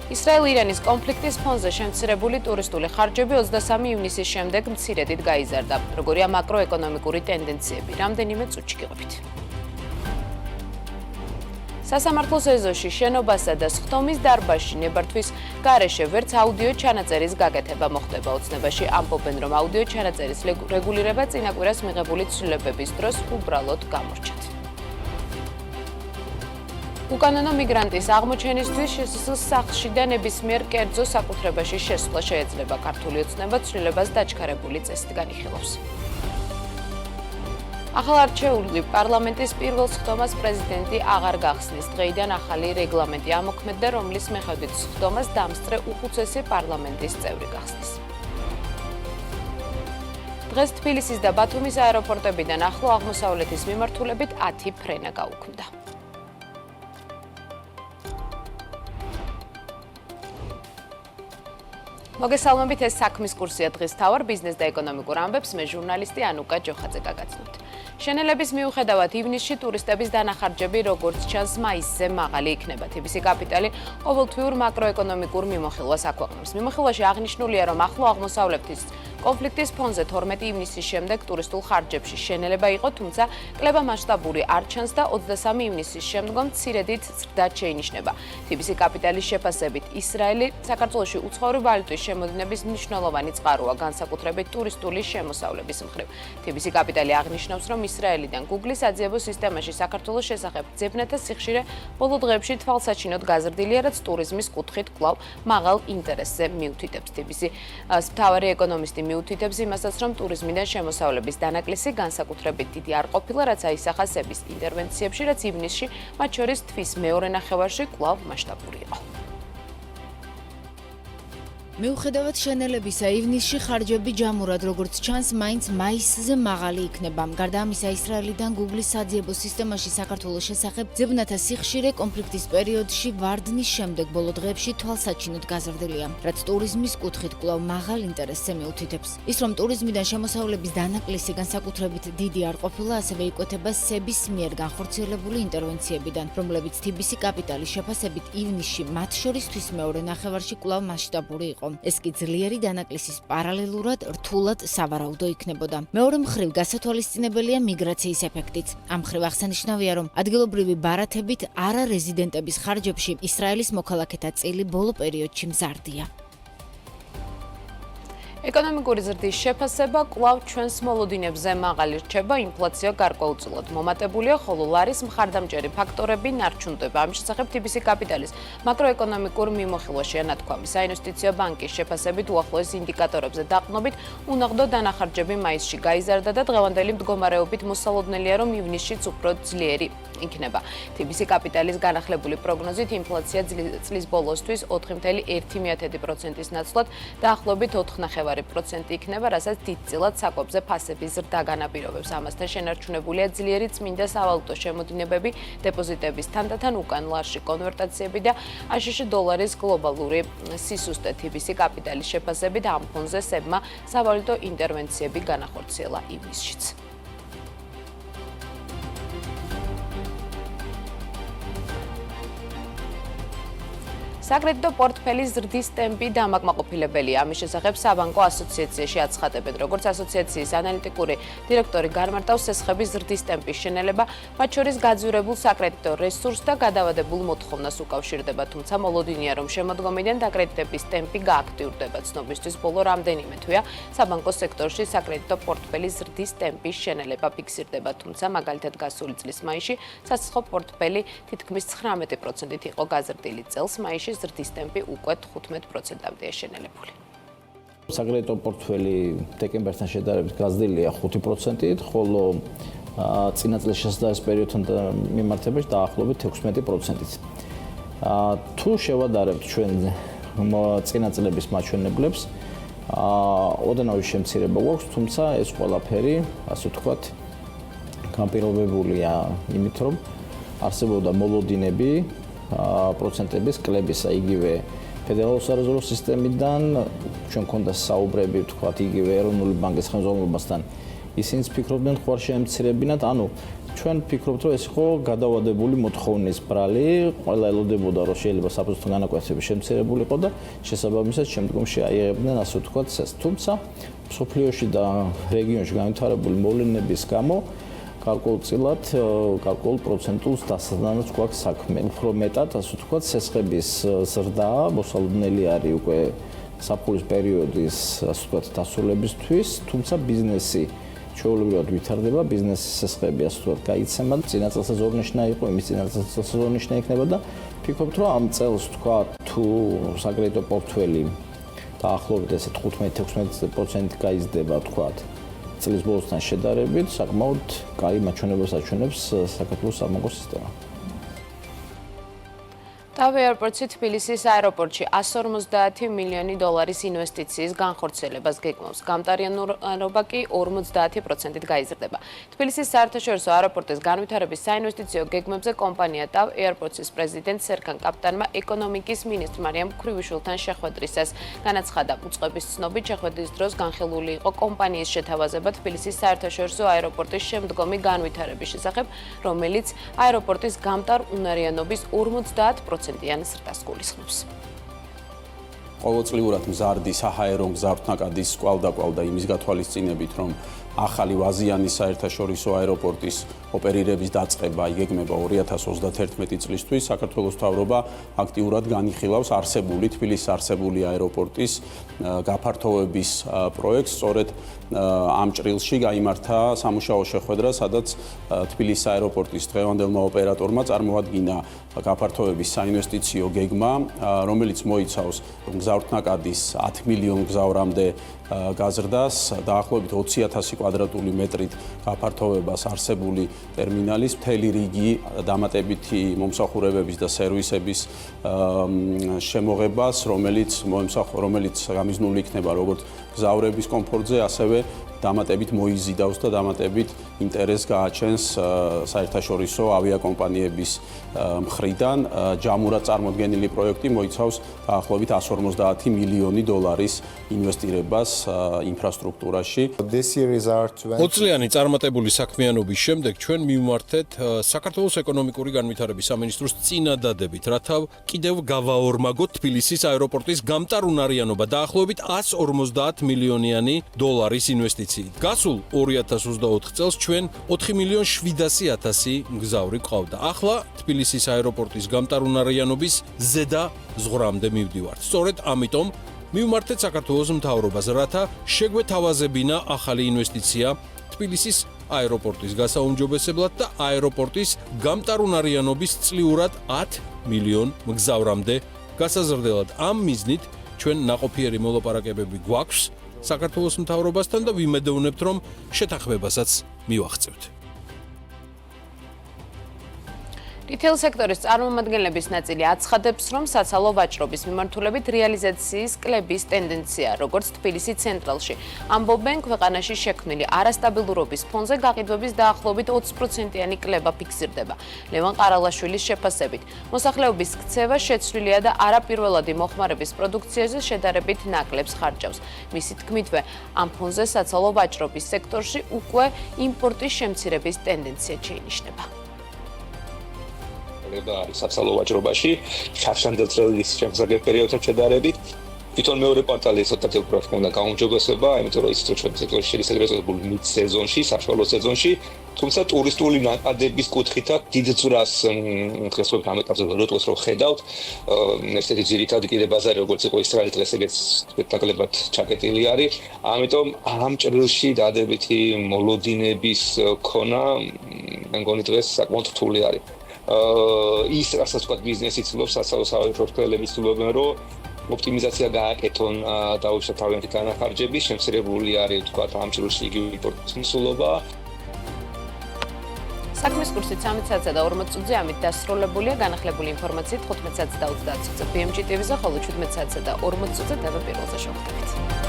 ისრაელ-ირანის კონფლიქტის ფონზე შემცირებული ტურისტული ხარჯები 23 ივნისის შემდეგ მცირედით გაიზარდა. როგორია მაკროეკონომიკური ტენდენციები? რამდენიმე წუთში გიყვებით. სასამართლოს ეზოში შენობასა და სხდომის დარბაზში ნებართვის გარეშე ვერც აუდიო ჩანაწერის გაკეთება მოხდება. ოცნებაში ამბობენ, რომ აუდიო ჩანაწერის რეგულირება წინა კვირას მიღებული ცვლილებების დროს უბრალოდ გამორჩათ. უკანონო მიგრანტის აღმოჩენისთვის სახლში და ნებისმიერ კერძო საკუთრებაში შესვლა შეიძლება. ქართული ოცნება ცვლილებას დაჩქარებული წესით განიხილავს. ახალარჩეული პარლამენტის პირველ სხდომას პრეზიდენტი აღარ გახსნის. დღეიდან ახალი რეგლამენტი ამოქმედდა, რომლის მიხედვით სხდომას დამსწრე უხუცესი პარლამენტის წევრი გახსნის. დღეს თბილისის და ბათუმის აეროპორტებიდან ახლო აღმოსავლეთის მიმართულებით 10 ფრენა გაუქმდა. მოგესალმებით, ეს საქმის კურსია დღის თავარ ბიზნეს და ეკონომიკურ ამბებს მე ჟურნალისტი ანუკა ჯოხაძე გაგაცნობთ. შენელების მიუხედავად ივნისში ტურისტების დანახარჯები როგორც ჩანს მაისზე მაღალი იქნება. TBC კაპიტალი ყოველთვიურ მაკროეკონომიკურ მიმოხილვას აქვეყნებს. მიმოხილვაში აღნიშნულია, რომ ახლო აღმოსავლეთის კონფლიქტის ფონზე 12 ივნისის შემდეგ ტურისტულ ხარჯებში შენელება იყო, თუმცა კლება მასშტაბური არ ჩანს და 23 ივნისის შემდგომ მცირედით ზრდა შეინიშნება. TBC კაპიტალის შეფასებით ისრაელი საქართველოში უცხოური ვალუტის შემოდინების მნიშვნელოვანი წყაროა, განსაკუთრებით ტურისტული შემოსავლების მხრივ. TBC კაპიტალი აღნიშნავს, რომ ისრაელიდან Google-ის საძიებო სისტემაში საქართველოს შესახებ ძებნათა სიხშირე ბოლო დღეებში თვალსაჩინოდ გაზრდილია, რაც ტურიზმის კუთხით კვლავ მაღალ ინტერესზე მიუთითებს. TBC-ის მთავარი ეკონომისტი მიუთითებს იმასაც, რომ ტურიზმიდან შემოსავლების დანაკლისი განსაკუთრებით დიდი არ ყოფილა, რაც აისახა სების ინტერვენციებში, რაც ივნისში, მათ შორის თვის მეორე ნახევარში კვლავ მასშტაბური იყო. მიუხედავად შენელებისა, ივნისში ხარჯები ჯამურად, როგორც ჩანს, მაინც მაისზე მაღალი იქნება. გარდა ამისა, ისრაელიდან Google-ის საძიებო სისტემაში საქართველოს შესახებ ძებნათა სიხშირე კონფლიქტის პერიოდში ვარდნის შემდეგ ბოლო დღეებში თვალსაჩინოდ გაზრდილია, რაც ტურიზმის კუთხით კვლავ მაღალ ინტერესზე მიუთითებს. ის, რომ ტურიზმიდან შემოსავლების დანაკლისი განსაკუთრებით დიდი არ ყოფილა, ასევე იკვეთება სების მიერ განხორციელებული ინტერვენციებიდან, რომლებიც TBC კაპიტალის შეფასებით ივნისში მათ შორის თვის მეორე ნახევარში კვლავ მასშტაბური იყო. ეს კი ძლიერი დანაკლისის პარალელურად რთულად სავარაუდო იქნებოდა. მეორე მხრივ გასათვალისწინებელია მიგრაციის ეფექტიც. ამ მხრივ აღსანიშნავია, რომ ადგილობრივი ბარათებით არარეზიდენტების ხარჯებში ისრაელის მოქალაქეთა წილი ბოლო პერიოდში მზარდია. ეკონომიკური ზრდის შეფასება კვლავ ჩვენს მოლოდინებზე მაღალი რჩება, ინფლაცია გარკვეულწილად მომატებულია, ხოლო ლარის მხარდამჭერი ფაქტორები ნარჩუნდება. ამის შესახებ TBC კაპიტალის მაკროეკონომიკურ მიმოხილვაშია ნათქვამი. საინვესტიციო ბანკის შეფასებით უახლოეს ინდიკატორებზე დაყრდნობით უნაღდო დანახარჯები მაისში გაიზარდა და დღევანდელი მდგომარეობით მოსალოდნელია, რომ ივნისშიც უფრო ძლიერი იქნება. TBC კაპიტალის განახლებული პროგნოზით ინფლაცია წლის ბოლოსთვის 4,1%-ის ნაცვლად დაახლოებით 4,5% იქნება, რასაც დიდწილად საკვებზე ფასების ზრდა განაპირობებს. ამასთან შენარჩუნებულია ძლიერი წმინდა სავალუტო შემოდინებები, დეპოზიტების თანდათან უკან ლარში კონვერტაციები და აშშ დოლარის გლობალური სისუსტე. TBC კაპიტალის შეფასებით ამ ფონზე სებმა სავალუტო ინტერვენციები განახორციელა ივნისშიც. საკრედიტო პორტფელის ზრდის ტემპი დამაკმაყოფილებელია. ამის შესახებ საბანკო ასოციაციაში აცხადებენ, როგორც ასოციაციის ანალიტიკური დირექტორი განმარტავს სესხების ზრდის ტემპის შენელება, მათ შორის გაძვირებულ საკრედიტო რესურსს და გადავადებულ მოთხოვნას უკავშირდება, თუმცა მოლოდინია, რომ შემოდგომიდან დაკრედიტების ტემპი გააქტიურდება. ცნობისთვის ბოლო რამდენიმე თვეა საბანკო სექტორში საკრედიტო პორტფელის ზრდის ტემპის შენელება ფიქსირდება, თუმცა მაგალითად გასული წლის მაისში სასცხო პორტფელი თითქმის 19%-ით იყო გაზრდილი. წელს მაისში ზრდის ტემპი უკვე 15%-მდეა შენელებული. საკრედიტო პორტფელი დეკემბერთან შედარებით გაზრდილია 5%-ით, ხოლო წინა წლის შესაძლებელი პერიოდთან მიმართებაში დაახლოებით 16%-ით. თუ შევადარებთ ჩვენ წინა წლების მაჩვენებლებს, ოდნავ შემცირება გვაქვს, თუმცა ეს ყველაფერი, ასე ვთქვათ, განპირობებულია იმით, რომ არსებობდა მოლოდინები პროცენტების კლებისა, იგივე ფედერალური სარეზერვო სისტემიდან ჩვენ გქონდა საუბრები, ვთქვათ, იგივე ეროვნული ბანკის ხელმძღვანელობასთან. ისინიც ფიქრობდნენ ხوار შეემცირებინათ, ანუ ჩვენ ვფიქრობთ, რომ ეს იყო გადავადებული მოთხოვნის ბრალი, ყველა ელოდებოდა, რომ შეიძლება საფოსტო განაკვეთები შემცირებულიყო და შესაბამისად შემდგომში აიღებდნენ ასე ვთქვათ წესს. თუმცა სოფლიოში და რეგიონში განვითარებული მოვლენების გამო გარკვეულწილად გარკვეულ პროცენტულს დასადანაც გვაქვს საქმე. უფრო მეტად ასე ვთქვათ სესხების ზრდა მოსალოდნელი არის უკვე საფურის პერიოდის ასე ვთქვათ დასრულებისთვის, თუმცა ბიზნესი ჩვეულებრივად ვითარდება, ბიზნესის სესხები ასე ვთქვათ გაიცემა, წინა წელსაც ორნიშნა იყო, იმის წინა წელსაც ორნიშნა იქნება და ვფიქრობთ, რომ ამ წელს ვთქვათ თუ საკრედიტო პორტფელი დაახლოებით ესე 15-16% გაიზრდება ვთქვათ წლის ბოლოსთან შედარებით, საკმაოდ კაი მაჩვენებლებს აჩვენებს საქართველოს სამაგო სისტემა. თავი აეროპორტში თბილისის აეროპორტში 150 მილიონი დოლარის ინვესტიციის განხორციელებას გეგმავს. გამტარიანობა კი 50%-ით გაიზრდება. თბილისის საერთაშორისო აეროპორტის განვითარების საინვესტიციო გეგმებზე კომპანია TAV Airports-ის პრეზიდენტ სერქან კაპტანმა ეკონომიკის მინისტრ მარიამ ქვრივიშვილთან შეხვედრისას განაცხადა, უწყების ცნობით შეხვედრის დროს განხილული იყო კომპანიის შეთავაზება თბილისის საერთაშორისო აეროპორტის შემდგომი განვითარების შესახებ, რომელიც აეროპორტის გამტარ-უნარიანობის 50%-იან ზრდას გულისხმობს. ყოველწლიურად მზარდი საჰაერო მგზავრთნაკადის კვალდაკვალ და იმის გათვალისწინებით, რომ ახალი ვაზიანის საერთაშორისო აეროპორტის ოპერირების დაწყება იგეგმება 2031 წლისთვის, საქართველოს მთავრობა აქტიურად განიხილავს თბილისის არსებული აეროპორტის გაფართოების პროექტს. სწორედ ამ ჭრილში გაიმართა სამუშაო შეხვედრა, სადაც თბილისის აეროპორტის დღევანდელმა ოპერატორმა წარმოადგინა გაფართოების საინვესტიციო გეგმა, რომელიც მოიცავს მგზავრთნაკადის 10 მილიონ მგზავრამდე გაზრდას, დაახლოებით 20,000 კვადრატული მეტრით გაფართოვებას არსებული ტერმინალის, მთელი რიგი დამატებითი მომსახურებების და სერვისების შემოღებას, რომელიც გამიზნული იქნება როგორც მგზავრების კომფორტზე, ასევე დამატებით მოიზიდავს და დამატებით ინტერესს გააჩენს საერთაშორისო ავიაკომპანიების მხრიდან. ჯამურად წარმოდგენილი პროექტი მოიცავს დაახლოებით 150 მილიონი დოლარის ინვესტირებას ინფრასტრუქტურაში. 20-წლიანი წარმატებული საქმიანობის შემდეგ ჩვენ მივმართეთ საქართველოს ეკონომიკური განვითარების სამინისტროს წინადადებით, რათა კიდევ გავაორმაგოთ თბილისის აეროპორტის გამტარ-უნარიანობა დაახლოებით 150 მილიონიანი დოლარის ინვესტიციით. გასულ 2024 წელს ჩვენ 4,700,000 მგზავრი გვყავდა. ახლა თბილისის აეროპორტის გამტარ-უნარიანობის ზედა ზღვრამდე მივდივართ. სწორედ ამიტომ მივმართეთ საქართველოს მთავრობას, რათა შეგვეთავაზებინა ახალი ინვესტიცია თბილისის აეროპორტის გასაუმჯობესებლად და აეროპორტის გამტარ-უნარიანობის წლიურად 10 მილიონ მგზავრამდე გასაზრდელად. ამ მიზნით ჩვენ ნაყოფიერი მოლაპარაკებები გვაქვს საქართველოს მთავრობასთან და ვიმედოვნებთ, რომ შეთანხმებასაც მივაღწევთ. რიტეილ სექტორის წარმომადგენლების ნაწილი აცხადებს, რომ საცალო ვაჭრობის მიმართულებით რეალიზაციის კლების ტენდენცია, როგორც თბილისის ცენტრალში. ამბობენ, ქვეყანაში შექმნილი არასტაბილურობის ფონზე გაყიდვების დაახლოებით 20%-იანი კლება ფიქსირდება. ლევან ყარალაშვილის შეფასებით, მოსახლეობის ქცევა შეცვლილია და არაპირველადი მოხმარების პროდუქციაზე შედარებით ნაკლებს ხარჯავს. მისი თქმითვე, ამ ფონზე საცალო ვაჭრობის სექტორში უკვე იმპორტის შემცირების ტენდენცია შეინიშნება. საცალო ვაჭრობაში შარშანდელ წელს შემზრდელ პერიოდთან შედარებით თვითონ მეორე კვარტალი ცოტათი უფრო ჰქონდა გაუმჯობესება, იმიტომ რომ ის ჩვენ სექტორში შესაძლებელი მით სეზონში, საშუალო სეზონში, თუმცა ტურისტული ნაკადების კუთხითაც დიდ ძვრას დღეს რომ ამ ეტაპზე როტოს რო ხედავთ, ესეთი ძირითადი კიდე ბაზარი როგორც იყო ისრაელი დღეს ეგეც სპექტაკლებად ჩაკეტილი არის, ამიტომ ამ ჭრილში დადებითი მოლოდინების ქონა მე მგონი დღეს საკმაოდ რთული არის. ის რასაც ვთქვათ ბიზნესი ცდილობს, საცალო საერთაშორისო ცდილობენ, რომ ოპტიმიზაცია გააკეთონ დაუშვათ თავიანთი განახარჯები, შემცირებული არის ვთქვათ ამ ჭრილში იგივე იმპორტის მსვლელობა. საქმის კურსი 13 საათსა და 40 წუთზე ამით დასრულებულია. განახლებული ინფორმაციით 15 საათსა და 30 წუთზე BMG TV-ზე, ხოლო 17 საათსა და 40 წუთზე TV პირველზე შევხვდებით.